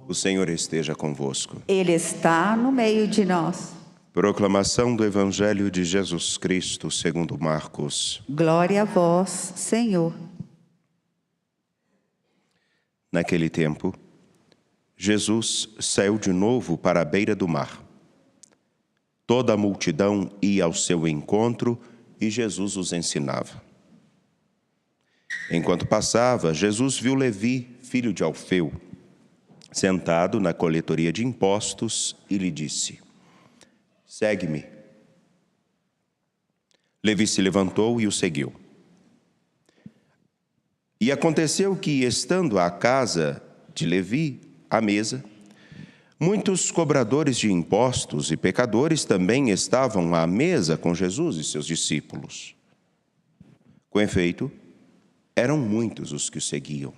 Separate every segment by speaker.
Speaker 1: O Senhor esteja convosco.
Speaker 2: Ele está no meio de nós.
Speaker 1: Proclamação do Evangelho de Jesus Cristo, segundo Marcos.
Speaker 2: Glória a vós, Senhor.
Speaker 1: Naquele tempo, Jesus saiu de novo para a beira do mar. Toda a multidão ia ao seu encontro e Jesus os ensinava. Enquanto passava, Jesus viu Levi, filho de Alfeu, sentado na coletoria de impostos e lhe disse: "Segue-me." Levi se levantou e o seguiu. E aconteceu que, estando à casa de Levi, à mesa, muitos cobradores de impostos e pecadores também estavam à mesa com Jesus e seus discípulos. Com efeito, eram muitos os que o seguiam.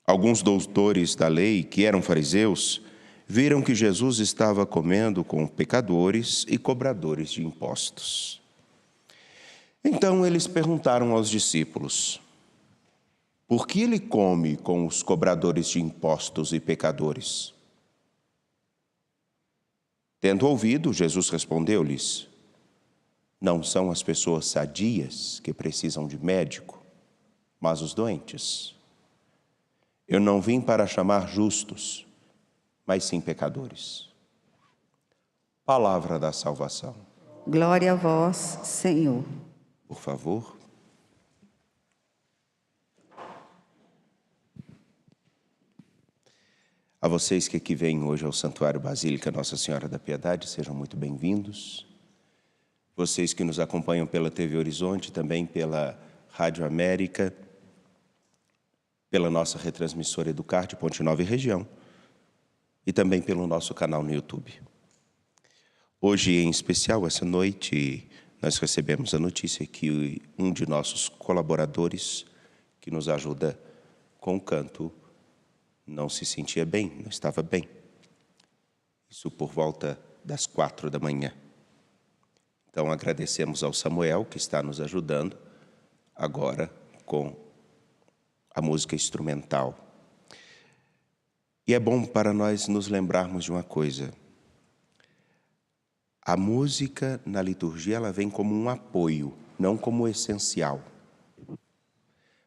Speaker 1: Alguns doutores da lei, que eram fariseus, viram que Jesus estava comendo com pecadores e cobradores de impostos. Então eles perguntaram aos discípulos: "Por que ele come com os cobradores de impostos e pecadores?" Tendo ouvido, Jesus respondeu-lhes: "Não são as pessoas sadias que precisam de médico, mas os doentes. Eu não vim para chamar justos, mas sim pecadores." Palavra da salvação.
Speaker 2: Glória a vós, Senhor.
Speaker 1: Por favor. A vocês que aqui vêm hoje ao Santuário Basílica Nossa Senhora da Piedade, sejam muito bem-vindos. Vocês que nos acompanham pela TV Horizonte, também pela Rádio América, pela nossa retransmissora Educar de Ponte Nova e região, e também pelo nosso canal no YouTube. Hoje, em especial, essa noite, nós recebemos a notícia que um de nossos colaboradores, que nos ajuda com o canto, não se sentia bem, não estava bem. Isso por volta das 4 da manhã. Então, agradecemos ao Samuel, que está nos ajudando agora com a música instrumental. E é bom para nós nos lembrarmos de uma coisa. A música na liturgia, ela vem como um apoio, não como o essencial.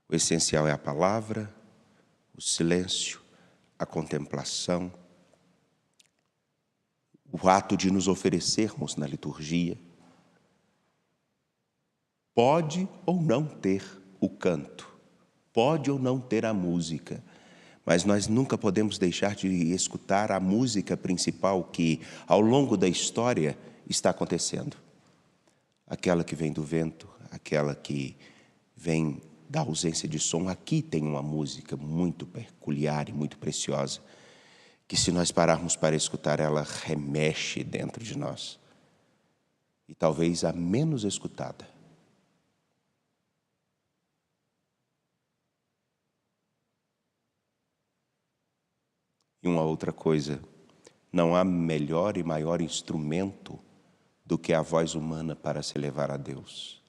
Speaker 1: O essencial é a palavra, o silêncio, a contemplação, o ato de nos oferecermos na liturgia. Pode ou não ter o canto, pode ou não ter a música, mas nós nunca podemos deixar de escutar a música principal que, ao longo da história, está acontecendo. Aquela que vem do vento, aquela que vem da ausência de som. Aqui tem uma música muito peculiar e muito preciosa, que se nós pararmos para escutar, ela remexe dentro de nós. E talvez a menos escutada. E uma outra coisa, não há melhor e maior instrumento do que a voz humana para se elevar a Deus.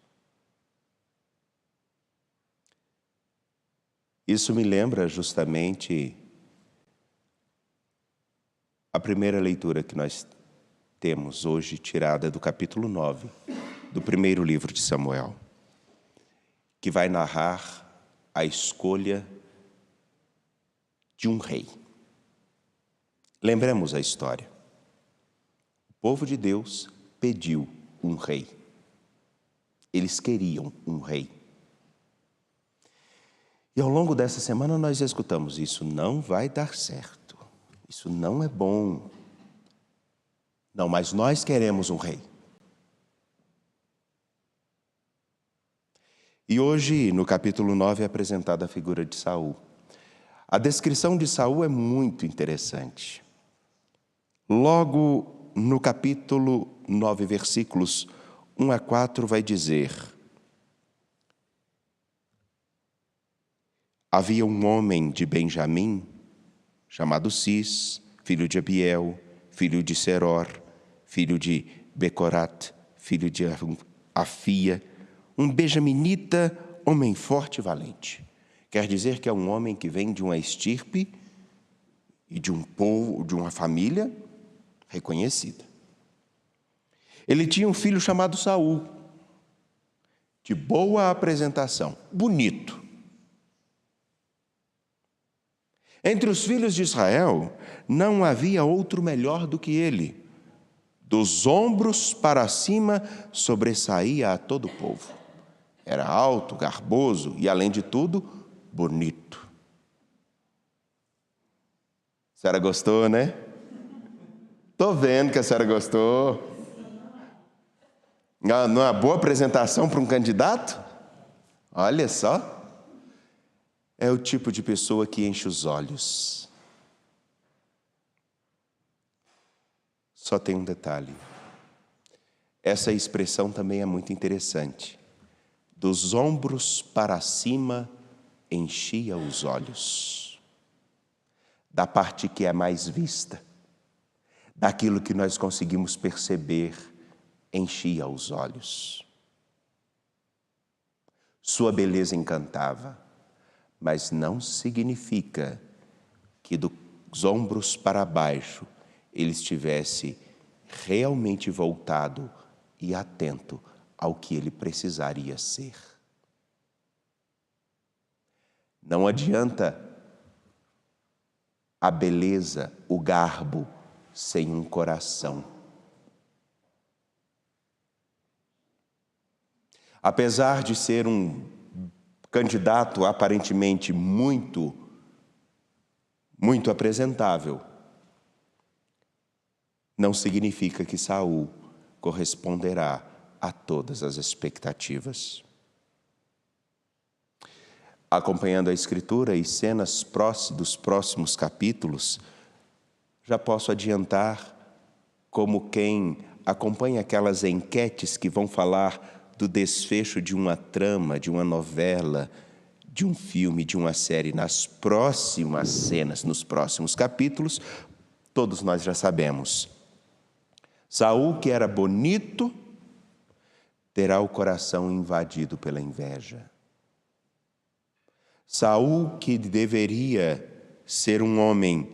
Speaker 1: Isso me lembra justamente a primeira leitura que nós temos hoje, tirada do capítulo 9, do primeiro livro de Samuel, que vai narrar a escolha de um rei. Lembremos a história. O povo de Deus pediu um rei. Eles queriam um rei. E ao longo dessa semana nós escutamos: isso não vai dar certo, isso não é bom. Não, mas nós queremos um rei. E hoje, no capítulo 9, é apresentada a figura de Saul. A descrição de Saul é muito interessante. Logo no capítulo 9, versículos 1 a 4, vai dizer: havia um homem de Benjamim, chamado Cis, filho de Abiel, filho de Seror, filho de Becorat, filho de Afia, um benjaminita, homem forte e valente. Quer dizer que é um homem que vem de uma estirpe e de um povo, de uma família reconhecida. Ele tinha um filho chamado Saul, de boa apresentação, bonito. Entre os filhos de Israel, não havia outro melhor do que ele. Dos ombros para cima, sobressaía a todo o povo. Era alto, garboso e, além de tudo, bonito. A senhora gostou, né? Estou vendo que a senhora gostou. Não é uma boa apresentação para um candidato? Olha só. É o tipo de pessoa que enche os olhos. Só tem um detalhe. Essa expressão também é muito interessante. Dos ombros para cima, enchia os olhos. Da parte que é mais vista, daquilo que nós conseguimos perceber, enchia os olhos. Sua beleza encantava, mas não significa que dos ombros para baixo ele estivesse realmente voltado e atento ao que ele precisaria ser. Não adianta a beleza, o garbo, sem um coração. Apesar de ser um candidato aparentemente muito apresentável, não significa que Saul corresponderá a todas as expectativas. Acompanhando a Escritura e cenas dos próximos capítulos, já posso adiantar, como quem acompanha aquelas enquetes que vão falar do desfecho de uma trama, de uma novela, de um filme, de uma série, nas próximas cenas, nos próximos capítulos, todos nós já sabemos. Saul, que era bonito, terá o coração invadido pela inveja. Saul, que deveria ser um homem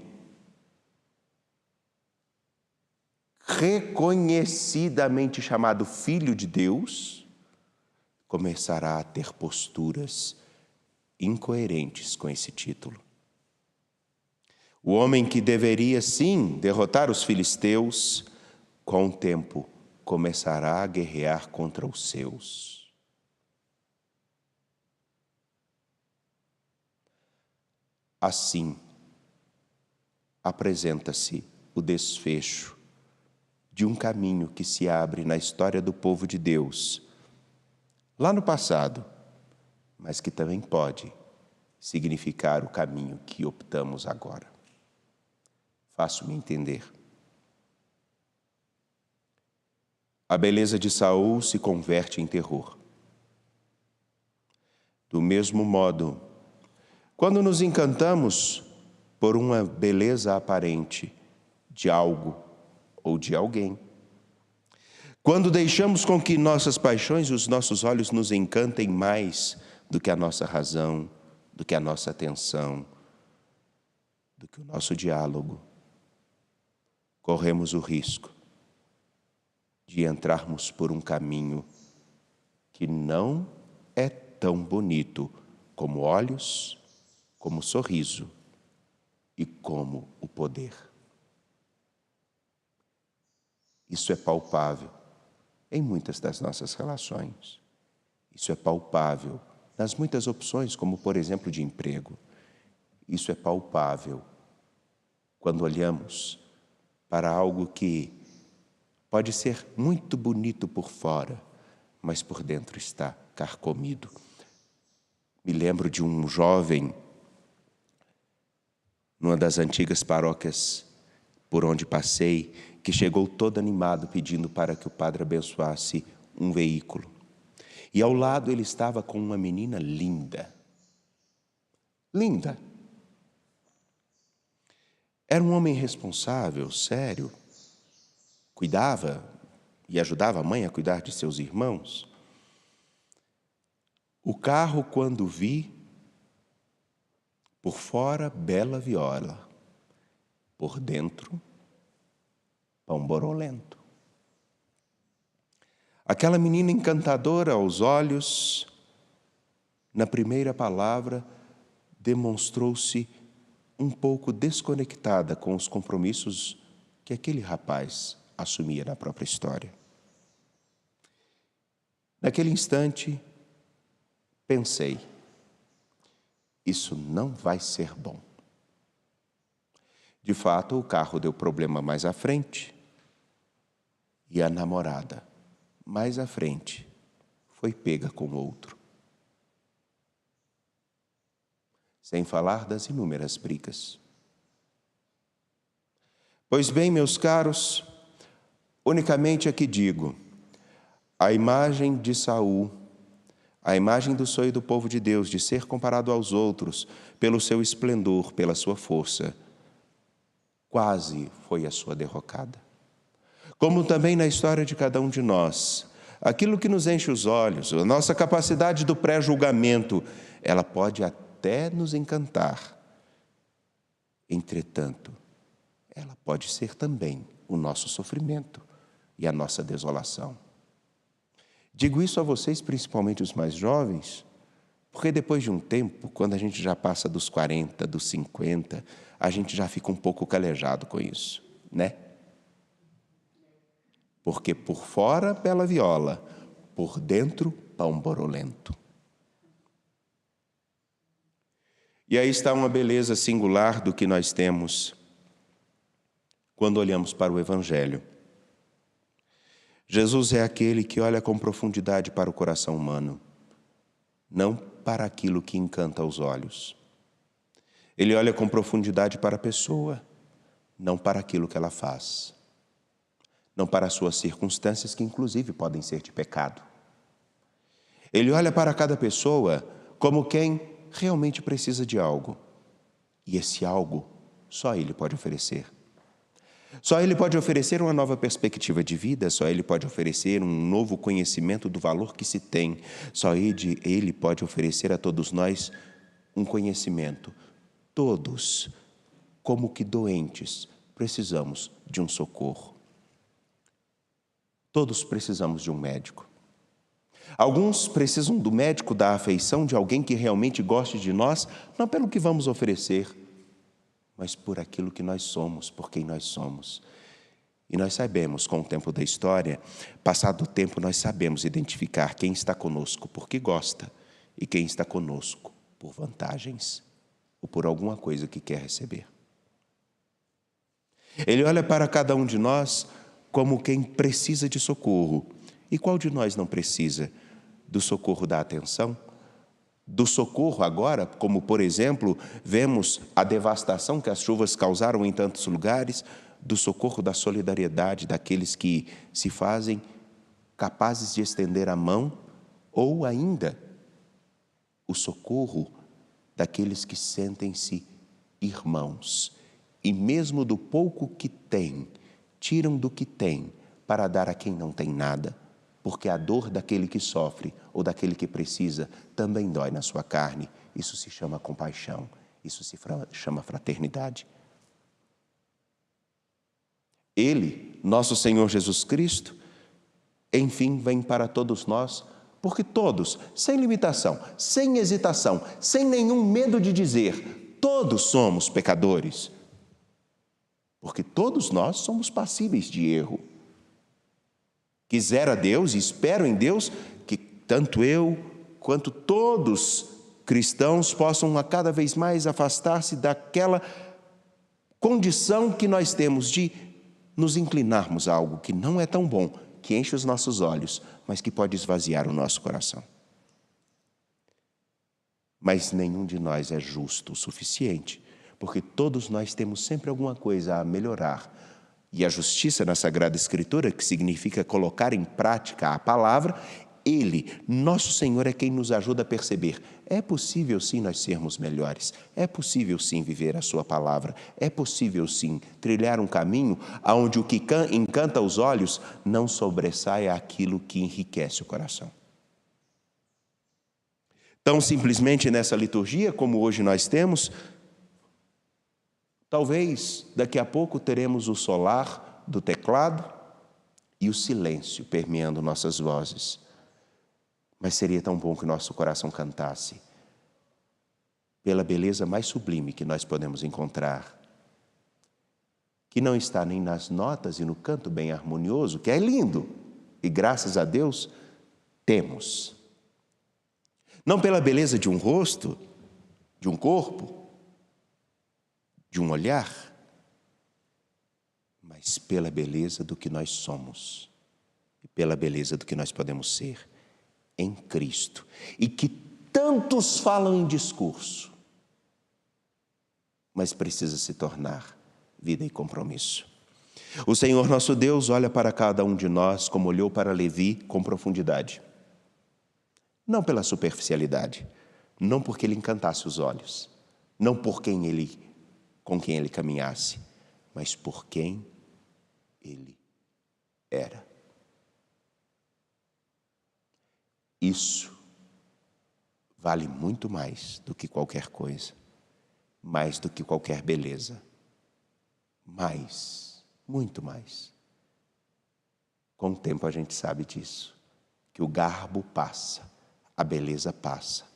Speaker 1: reconhecidamente chamado Filho de Deus, começará a ter posturas incoerentes com esse título. O homem que deveria, sim, derrotar os filisteus, com o tempo começará a guerrear contra os seus. Assim, apresenta-se o desfecho de um caminho que se abre na história do povo de Deus, lá no passado, mas que também pode significar o caminho que optamos agora. Faço-me entender. A beleza de Saul se converte em terror. Do mesmo modo, quando nos encantamos por uma beleza aparente de algo ou de alguém, quando deixamos com que nossas paixões e os nossos olhos nos encantem mais do que a nossa razão, do que a nossa atenção, do que o nosso diálogo, corremos o risco de entrarmos por um caminho que não é tão bonito como olhos, como sorriso e como o poder. Isso é palpável em muitas das nossas relações. Isso é palpável nas muitas opções, como por exemplo de emprego. Isso é palpável quando olhamos para algo que pode ser muito bonito por fora, mas por dentro está carcomido. Me lembro de um jovem, numa das antigas paróquias por onde passei, que chegou todo animado pedindo para que o padre abençoasse um veículo. E ao lado ele estava com uma menina linda. Linda. Era um homem responsável, sério. Cuidava e ajudava a mãe a cuidar de seus irmãos. O carro, quando vi, por fora, bela viola. por dentro, pão borolento. Aquela menina encantadora aos olhos, na primeira palavra, demonstrou-se um pouco desconectada com os compromissos que aquele rapaz assumia na própria história. Naquele instante, pensei, isso não vai ser bom. De fato, o carro deu problema mais à frente e a namorada, mais à frente, foi pega com outro. Sem falar das inúmeras brigas. Pois bem, meus caros, unicamente aqui digo, a imagem de Saul, a imagem do sonho do povo de Deus de ser comparado aos outros pelo seu esplendor, pela sua força, quase foi a sua derrocada. Como também na história de cada um de nós, aquilo que nos enche os olhos, a nossa capacidade do pré-julgamento, ela pode até nos encantar. Entretanto, ela pode ser também o nosso sofrimento e a nossa desolação. Digo isso a vocês, principalmente os mais jovens, porque depois de um tempo, quando a gente já passa dos 40, dos 50, a gente já fica um pouco calejado com isso, né? Porque por fora, bela viola, por dentro, pão borolento. E aí está uma beleza singular do que nós temos quando olhamos para o Evangelho. Jesus é aquele que olha com profundidade para o coração humano, não para aquilo que encanta os olhos. Ele olha com profundidade para a pessoa, não para aquilo que ela faz. Não para as suas circunstâncias, que inclusive podem ser de pecado. Ele olha para cada pessoa como quem realmente precisa de algo. E esse algo só Ele pode oferecer. Só Ele pode oferecer uma nova perspectiva de vida, só Ele pode oferecer um novo conhecimento do valor que se tem. Só Ele pode oferecer a todos nós um conhecimento. Todos, como que doentes, precisamos de um socorro. Todos precisamos de um médico. Alguns precisam do médico da afeição de alguém que realmente goste de nós, não pelo que vamos oferecer, mas por aquilo que nós somos, por quem nós somos. E nós sabemos, com o tempo da história, passado o tempo, nós sabemos identificar quem está conosco porque gosta e quem está conosco por vantagens ou por alguma coisa que quer receber. Ele olha para cada um de nós como quem precisa de socorro. E qual de nós não precisa do socorro da atenção? Do socorro agora, como por exemplo, vemos a devastação que as chuvas causaram em tantos lugares, do socorro da solidariedade daqueles que se fazem capazes de estender a mão, ou ainda o socorro daqueles que sentem-se irmãos e mesmo do pouco que têm, tiram do que tem para dar a quem não tem nada, porque a dor daquele que sofre ou daquele que precisa também dói na sua carne. Isso se chama compaixão, isso se chama fraternidade. Ele, nosso Senhor Jesus Cristo, enfim, vem para todos nós, porque todos, sem limitação, sem hesitação, sem nenhum medo de dizer, todos somos pecadores. Porque todos nós somos passíveis de erro. Quisera Deus e espero em Deus que tanto eu quanto todos cristãos possam a cada vez mais afastar-se daquela condição que nós temos de nos inclinarmos a algo que não é tão bom, que enche os nossos olhos, mas que pode esvaziar o nosso coração. Mas nenhum de nós é justo o suficiente, porque todos nós temos sempre alguma coisa a melhorar. E a justiça na Sagrada Escritura, que significa colocar em prática a palavra, Ele, nosso Senhor, é quem nos ajuda a perceber. É possível sim nós sermos melhores, é possível sim viver a sua palavra, é possível sim trilhar um caminho onde o que encanta os olhos não sobressaia aquilo que enriquece o coração. Tão simplesmente nessa liturgia, como hoje nós temos, Talvez daqui a pouco teremos o solar do teclado e o silêncio permeando nossas vozes. Mas seria tão bom que nosso coração cantasse pela beleza mais sublime que nós podemos encontrar, que não está nem nas notas e no canto bem harmonioso, que é lindo, e graças a Deus temos. Não pela beleza de um rosto, de um corpo, de um olhar, mas pela beleza do que nós somos e pela beleza do que nós podemos ser em Cristo, e que tantos falam em discurso, mas precisa se tornar vida e compromisso. O Senhor nosso Deus olha para cada um de nós como olhou para Levi, com profundidade. Não pela superficialidade, não porque ele encantasse os olhos, não por com quem ele caminhasse, mas por quem ele era. Isso vale muito mais do que qualquer coisa, mais do que qualquer beleza, mais, muito mais. Com o tempo a gente sabe disso, que o garbo passa, a beleza passa,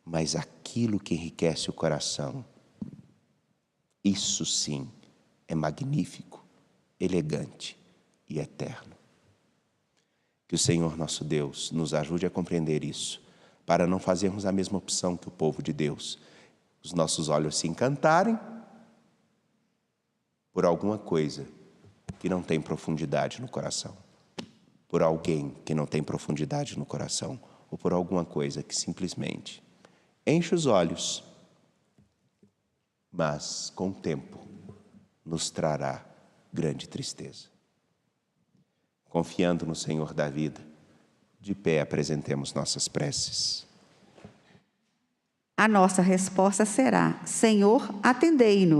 Speaker 1: mas aquilo que enriquece o coração, isso sim é magnífico, elegante e eterno. Que o Senhor nosso Deus nos ajude a compreender isso, para não fazermos a mesma opção que o povo de Deus, os nossos olhos se encantarem por alguma coisa que não tem profundidade no coração, por alguém que não tem profundidade no coração, ou por alguma coisa que simplesmente enche os olhos, mas com o tempo nos trará grande tristeza. Confiando no Senhor da vida, de pé apresentemos nossas preces.
Speaker 2: A nossa resposta será: Senhor, atendei-nos.